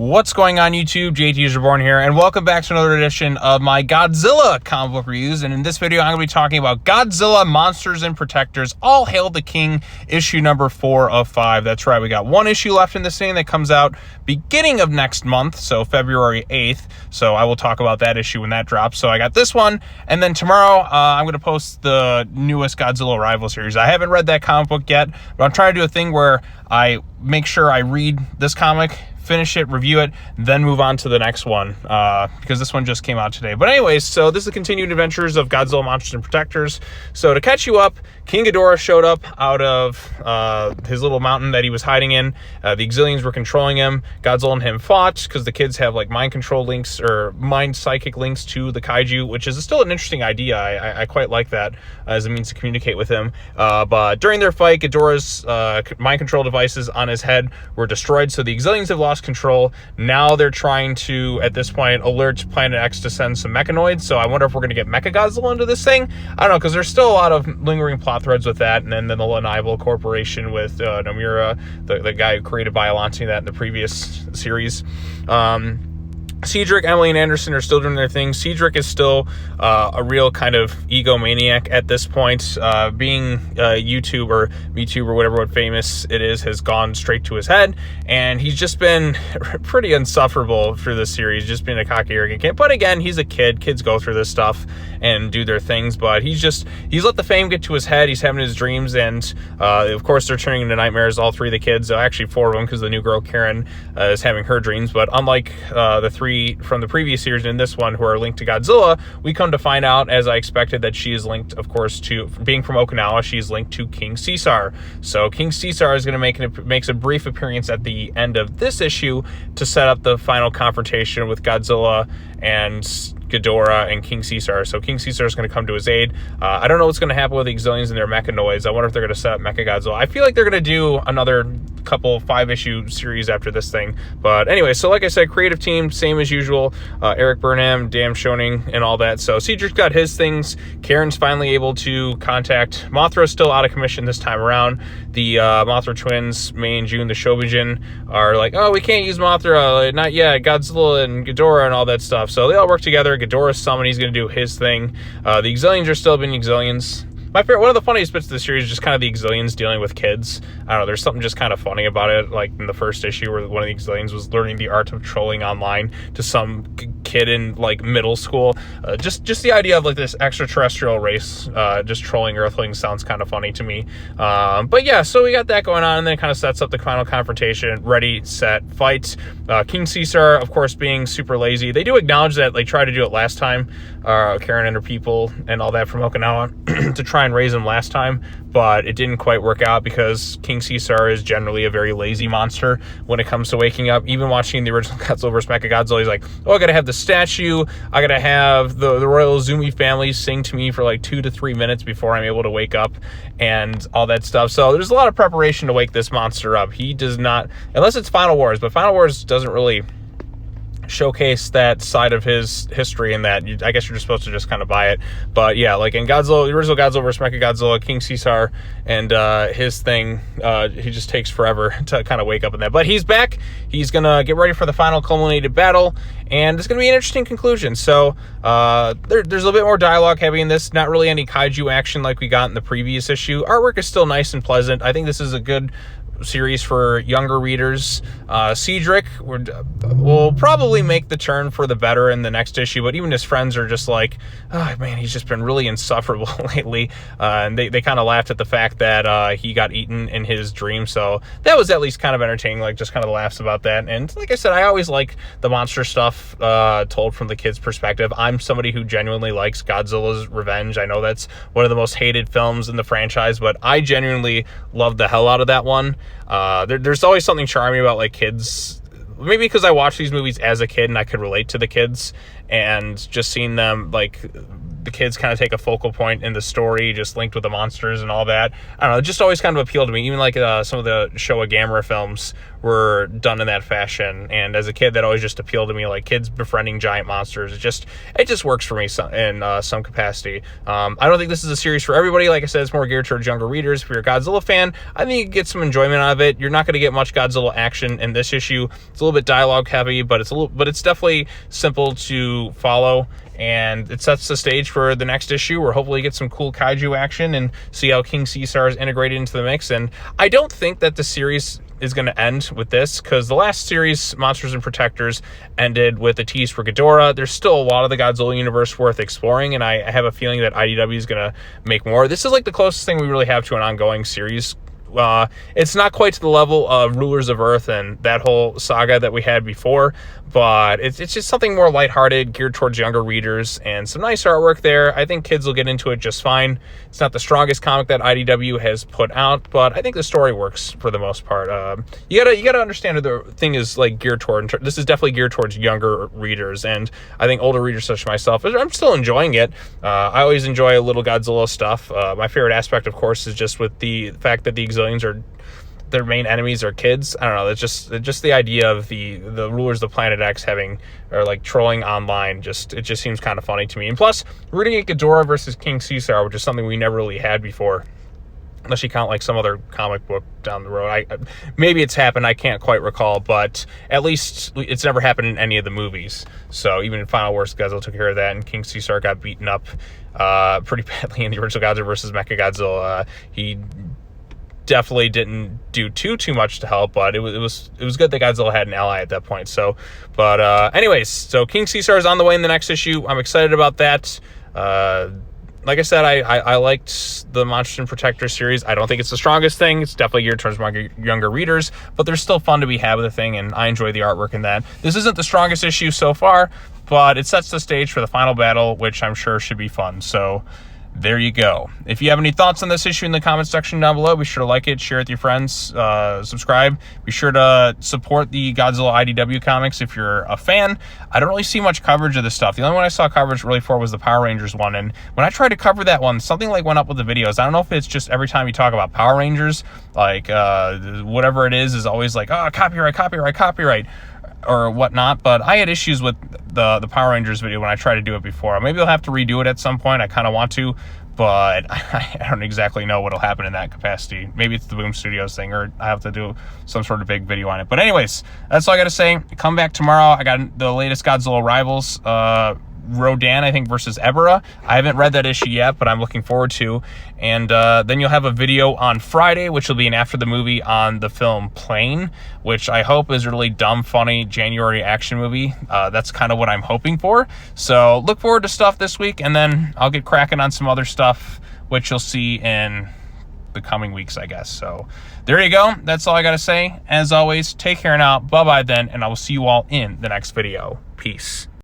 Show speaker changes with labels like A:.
A: What's going on YouTube? JT Reborn here, and welcome back to another edition of my Godzilla comic book reviews. And in this video, I'm going to be talking about Godzilla Monsters and Protectors, All Hail the King, issue number 4 of 5. That's right, we got one issue left in this thing that comes out beginning of next month, so February 8th. So I will talk about that issue when that drops. So I got this one, and then tomorrow I'm going to post the newest Godzilla Arrival series. I haven't read that comic book yet, but I'm trying to do a thing where I make sure I read this comic, finish it, review it, then move on to the next one, because this one just came out today. But anyways, so this is the continued adventures of Godzilla Monsters and Protectors. So to catch you up, King Ghidorah showed up out of his little mountain that he was hiding in. The Exilians were controlling him. Godzilla and him fought because the kids have like mind control links or mind psychic links to the kaiju, which is still an interesting idea. I quite like that as a means to communicate with him. But during their fight, Ghidorah's mind control devices on his head were destroyed, so the Exilians have lost control. Now they're trying to, at this point, alert Planet X to send some mechanoids. So I wonder if we're going to get Mecha Godzilla into this thing. I don't know, because there's still a lot of lingering plot threads with that. And then the Lenival Corporation with Nomura, the guy who created Biollante, that in the previous series. Cedric, Emily, and Anderson are still doing their thing. Cedric is still a real kind of egomaniac at this point. Being YouTube, VTuber, whatever famous it is, has gone straight to his head. And he's just been pretty insufferable through this series, just being a cocky, arrogant kid. But again, he's a kid. Kids go through this stuff and do their things. But he's let the fame get to his head. He's having his dreams. And of course, they're turning into nightmares, all three of the kids. Actually, 4 of them, because the new girl, Karen, is having her dreams. But unlike the 3 from the previous series and this one who are linked to Godzilla, we come to find out, as I expected, that she is linked, of course, to being from Okinawa. She's linked to King Caesar. So King Caesar is going to makes a brief appearance at the end of this issue to set up the final confrontation with Godzilla and Ghidorah and King Caesar. So King Caesar is going to come to his aid. I don't know what's going to happen with the Exilians and their mechanoids. I wonder if they're going to set up Mecha Godzilla. I feel like they're going to do another couple 5-issue series after this thing. But anyway, so like I said, creative team, same as usual. Eric Burnham, Dan Schoening, and all that. So Cedric's got his things. Karen's finally able to contact. Mothra's still out of commission this time around. The Mothra twins, May and June, the Shobijin, are like, oh, we can't use Mothra, not yet. Godzilla and Ghidorah and all that stuff. So they all work together. Ghidorah's summoned. He's going to do his thing. The Exilians are still being Exilians. My favorite, one of the funniest bits of the series is just kind of the Exilians dealing with kids. I don't know, there's something just kind of funny about it, like in the first issue where one of the Exilians was learning the art of trolling online to some kid in like middle school. Just the idea of like this extraterrestrial race just trolling Earthlings sounds kind of funny to me. But yeah, so we got that going on, and then it kind of sets up the final confrontation. Ready, set, fight. King Caesar, of course, being super lazy. They do acknowledge that they tried to do it last time, Karen and her people and all that from Okinawa, to try and raise him last time, but it didn't quite work out because King Caesar is generally a very lazy monster when it comes to waking up. Even watching the original Godzilla vs. Mechagodzilla, he's like, oh, I gotta have the statue, I gotta have the Royal Izumi family sing to me for like 2 to 3 minutes before I'm able to wake up and all that stuff. So there's a lot of preparation to wake this monster up. He does not, unless it's Final Wars, but Final Wars doesn't really showcase that side of his history, in that I guess you're just supposed to just kind of buy it. But yeah, like in Godzilla, the original Godzilla vs. Mechagodzilla, King Caesar and his thing, he just takes forever to kind of wake up in that. But he's back. He's gonna get ready for the final culminated battle, and it's gonna be an interesting conclusion. So there's a little bit more dialogue heavy in this. Not really any kaiju action like we got in the previous issue. Artwork is still nice and pleasant. I think this is a good series for younger readers. Cedric will probably make the turn for the better in the next issue, but even his friends are just like, oh man, he's just been really insufferable lately. And they kind of laughed at the fact that he got eaten in his dream. So that was at least kind of entertaining, like just kind of laughs about that. And like I said, I always like the monster stuff told from the kid's perspective. I'm somebody who genuinely likes Godzilla's Revenge. I know that's one of the most hated films in the franchise, but I genuinely loved the hell out of that one. There's always something charming about like kids, maybe because I watched these movies as a kid and I could relate to the kids, and just seeing them, like the kids kind of take a focal point in the story, just linked with the monsters and all that. I don't know, it just always kind of appealed to me. Even like some of the Showa Gamera films were done in that fashion. And as a kid, that always just appealed to me, like kids befriending giant monsters. It just works for me in some capacity. I don't think this is a series for everybody. Like I said, it's more geared towards younger readers. If you're a Godzilla fan, I think you can get some enjoyment out of it. You're not going to get much Godzilla action in this issue. It's a little bit dialogue heavy, but it's definitely simple to follow, and it sets the stage for the next issue where hopefully get some cool kaiju action and see how King Caesar is integrated into the mix. And I don't think that the series is going to end with this, because the last series, Monsters and Protectors, ended with a tease for Ghidorah. There's still a lot of the Godzilla universe worth exploring, and I have a feeling that IDW is going to make more. This is like the closest thing we really have to an ongoing series. It's not quite to the level of Rulers of Earth and that whole saga that we had before, but it's just something more lighthearted, geared towards younger readers, and some nice artwork there. I think kids will get into it just fine. It's not the strongest comic that IDW has put out, but I think the story works for the most part. You gotta understand that the thing is like geared toward. This is definitely geared towards younger readers, and I think older readers such as myself, I'm still enjoying it. I always enjoy a little Godzilla stuff. My favorite aspect, of course, is just with the fact that the Exilians are, their main enemies are kids. I don't know. It's just the idea of the rulers of Planet X like trolling online. It just seems kind of funny to me. And plus, rooting at Ghidorah versus King Caesar, which is something we never really had before, unless you count like some other comic book down the road. Maybe it's happened. I can't quite recall, but at least it's never happened in any of the movies. So even in Final Wars, Godzilla took care of that, and King Caesar got beaten up pretty badly in the original Godzilla versus Mechagodzilla. He definitely didn't do too much to help, but it was good that Godzilla had an ally at that point. So, but anyways, so King Caesar is on the way in the next issue. I'm excited about that. Like I said, I liked the Monsters and Protectors series. I don't think it's the strongest thing. It's definitely geared towards younger readers, but there's still fun to be had with the thing, and I enjoy the artwork in that. This isn't the strongest issue so far, but it sets the stage for the final battle, which I'm sure should be fun. So there you go. If you have any thoughts on this issue in the comments section down below, be sure to like it, share it with your friends, subscribe. Be sure to support the Godzilla IDW comics if you're a fan. I don't really see much coverage of this stuff. The only one I saw coverage really for was the Power Rangers one, and when I tried to cover that one, something like went up with the videos. I don't know if it's just every time you talk about Power Rangers, like whatever it is always like, oh, copyright, or whatnot, but I had issues with the Power Rangers video when I tried to do it before. Maybe I'll have to redo it at some point. I kind of want to, but I don't exactly know what'll happen in that capacity. Maybe it's the Boom Studios thing, or I have to do some sort of big video on it. But anyways, that's all I got to say. Come back tomorrow. I got the latest Godzilla Rivals, Rodan, I think, versus Ebera. I haven't read that issue yet, but I'm looking forward to. And then you'll have a video on Friday, which will be an after the movie on the film Plane, which I hope is a really dumb, funny January action movie. That's kind of what I'm hoping for. So look forward to stuff this week, and then I'll get cracking on some other stuff, which you'll see in the coming weeks, I guess. So there you go. That's all I got to say. As always, take care now. Bye-bye then, and I will see you all in the next video. Peace.